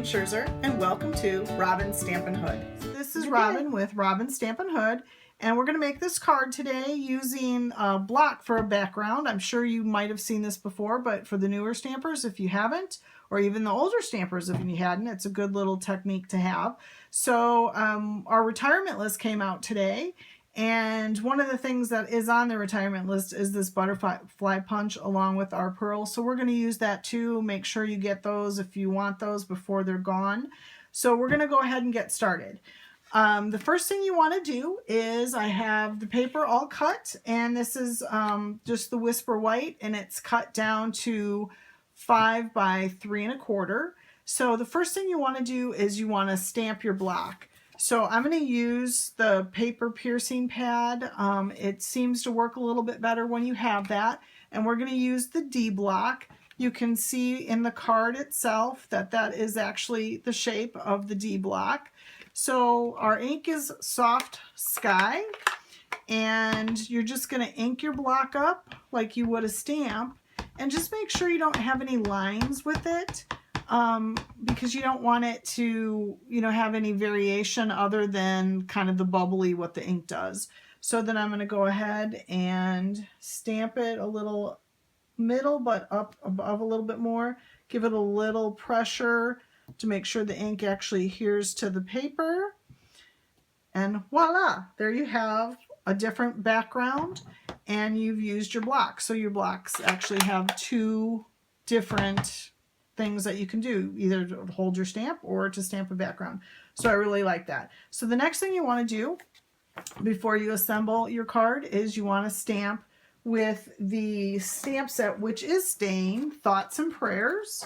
Scherzer, and welcome to Robin Stampin' Hood. This is Robin with Robin Stampin' Hood, and we're going to make this card today using a block for a background. I'm sure you might have seen this before, but for the newer stampers, if you haven't, or even the older stampers if you hadn't, it's a good little technique to have. So our retirement list came out today, and one of the things that is on the retirement list is this butterfly punch along with our pearls. So we're going to use that too. Make sure you get those if you want those before they're gone. So we're going to go ahead and get started. The first thing you want to do is I have the paper all cut, and this is just the Whisper White, and it's cut down to 5 by 3 1/4. So the first thing you want to do is you want to stamp your block. So I'm going to use the paper piercing pad. It seems to work a little bit better when you have that. And we're going to use the D block. You can see in the card itself that that is actually the shape of the D block. So our ink is Soft Sky. And you're just going to ink your block up like you would a stamp. And just make sure you don't have any lines with it. Because you don't want it to, have any variation other than kind of the bubbly what the ink does. So then I'm going to go ahead and stamp it a little middle, but up above a little bit more. Give it a little pressure to make sure the ink actually adheres to the paper. And voila, there you have a different background, and you've used your block. So your blocks actually have two different things that you can do, either to hold your stamp or to stamp a background. So I really like that. So the next thing you want to do before you assemble your card is you want to stamp with the stamp set, which is staying Thoughts and Prayers.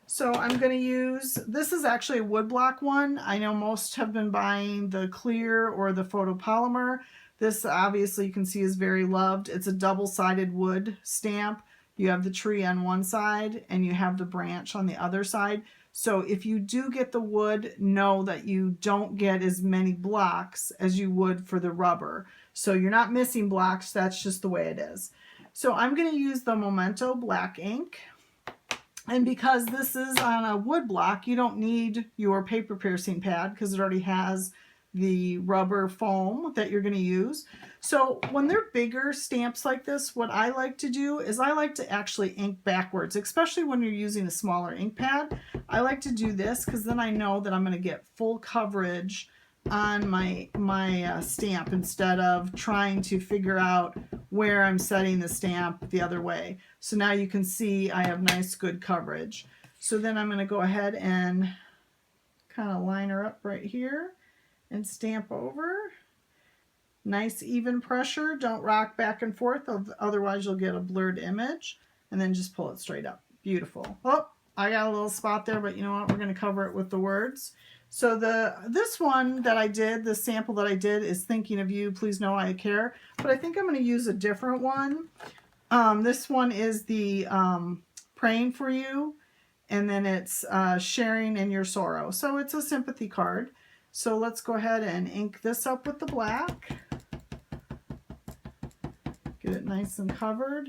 So I'm going to use, this is actually a wood block one. I know most have been buying the clear or the photopolymer. This obviously you can see is very loved. It's a double-sided wood stamp. You have the tree on one side and you have the branch on the other side. So if you do get the wood, know that you don't get as many blocks as you would for the rubber. So you're not missing blocks, that's just the way it is. So I'm going to use the MEMENTO black ink. And because this is on a wood block, you don't need your paper piercing pad because it already has the rubber foam that you're going to use. So when they're bigger stamps like this, what I like to do is I like to actually ink backwards, especially when you're using a smaller ink pad. I like to do this because then I know that I'm going to get full coverage on my stamp instead of trying to figure out where I'm setting the stamp the other way. So now you can see I have nice good coverage. So then I'm going to go ahead and kind of line her up right here and stamp over. Nice even pressure. Don't rock back and forth, otherwise you'll get a blurred image. And then just pull it straight up. Beautiful. Oh, I got a little spot there, but you know what? We're going to cover it with the words. So this one that I did, the sample that I did is Thinking of You, Please Know I Care. But I think I'm going to use a different one. This one is the Praying for You. And then it's Sharing in Your Sorrow. So it's a sympathy card. So let's go ahead and ink this up with the black. Get it nice and covered.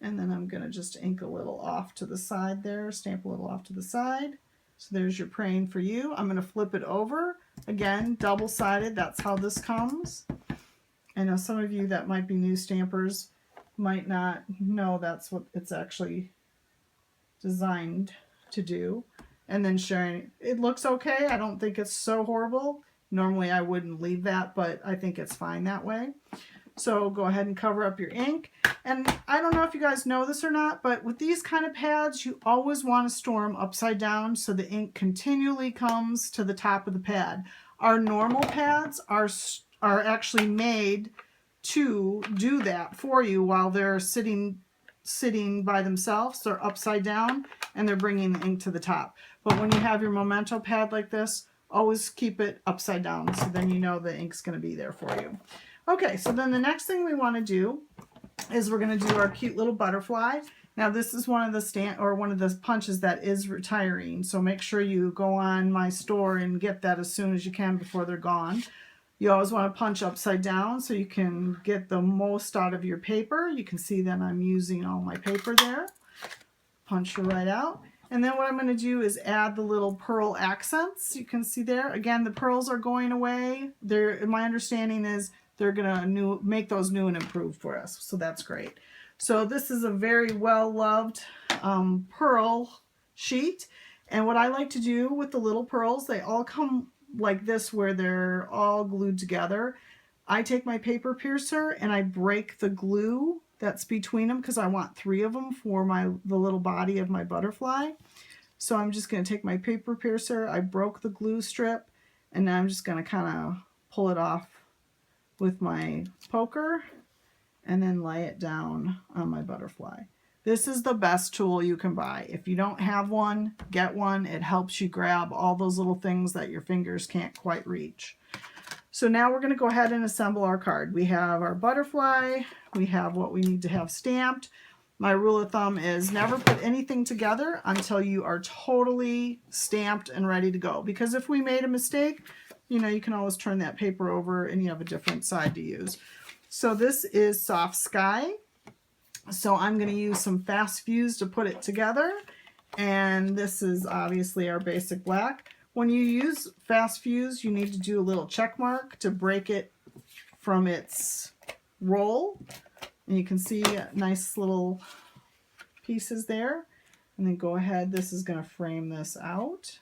And then I'm going to just ink a little off to the side there, stamp a little off to the side. So there's your Praying for You. I'm going to flip it over. Again, double-sided, that's how this comes. I know some of you that might be new stampers might not know that's what it's actually designed to do. And then sharing, it looks okay. I don't think it's so horrible. Normally I wouldn't leave that, but I think it's fine that way. So go ahead and cover up your ink. And I don't know if you guys know this or not, but with these kind of pads, you always want to store them upside down so the ink continually comes to the top of the pad. Our normal pads are actually made to do that for you while they're sitting by themselves. They're upside down and they're bringing the ink to the top. But when you have your MEMENTO pad like this, always keep it upside down so then you know the ink's going to be there for you. Okay, so then the next thing we want to do is we're going to do our cute little butterfly. Now this is one of the punches that is retiring, so make sure you go on my store and get that as soon as you can before they're gone. You always want to punch upside down so you can get the most out of your paper. You can see that I'm using all my paper there. Punch it right out. And then what I'm going to do is add the little pearl accents. You can see there. Again, the pearls are going away. My understanding is they're going to make those new and improved for us. So that's great. So this is a very well-loved pearl sheet. And what I like to do with the little pearls, they all come like this where they're all glued together. I take my paper piercer and I break the glue that's between them because I want 3 of them for the little body of my butterfly. So I'm just going to take my paper piercer, I broke the glue strip, and now I'm just going to kind of pull it off with my poker and then lay it down on my butterfly. This is the best tool you can buy. If you don't have one, get one. It helps you grab all those little things that your fingers can't quite reach. So now we're going to go ahead and assemble our card. We have our butterfly, we have what we need to have stamped. My rule of thumb is never put anything together until you are totally stamped and ready to go. Because if we made a mistake, you know, you can always turn that paper over and you have a different side to use. So this is Soft Sky. So I'm going to use some Fast Fuse to put it together. And this is obviously our basic black. When you use Fast Fuse, you need to do a little check mark to break it from its roll. And you can see nice little pieces there. And then go ahead, this is going to frame this out.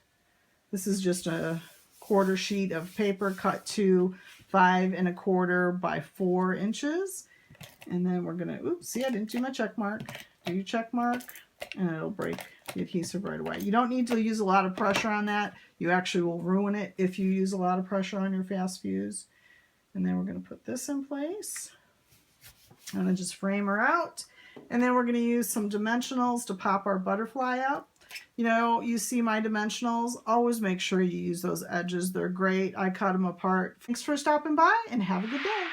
This is just a quarter sheet of paper cut to 5 1/4 by 4 inches. And then we're going to, oops, see, I didn't do my check mark. Do your check mark, and it'll break the adhesive right away. You don't need to use a lot of pressure on that. You actually will ruin it if you use a lot of pressure on your Fast Fuse. And then we're going to put this in place. And then just frame her out. And then we're going to use some dimensionals to pop our butterfly up. You know, you see my dimensionals. Always make sure you use those edges. They're great. I cut them apart. Thanks for stopping by and have a good day.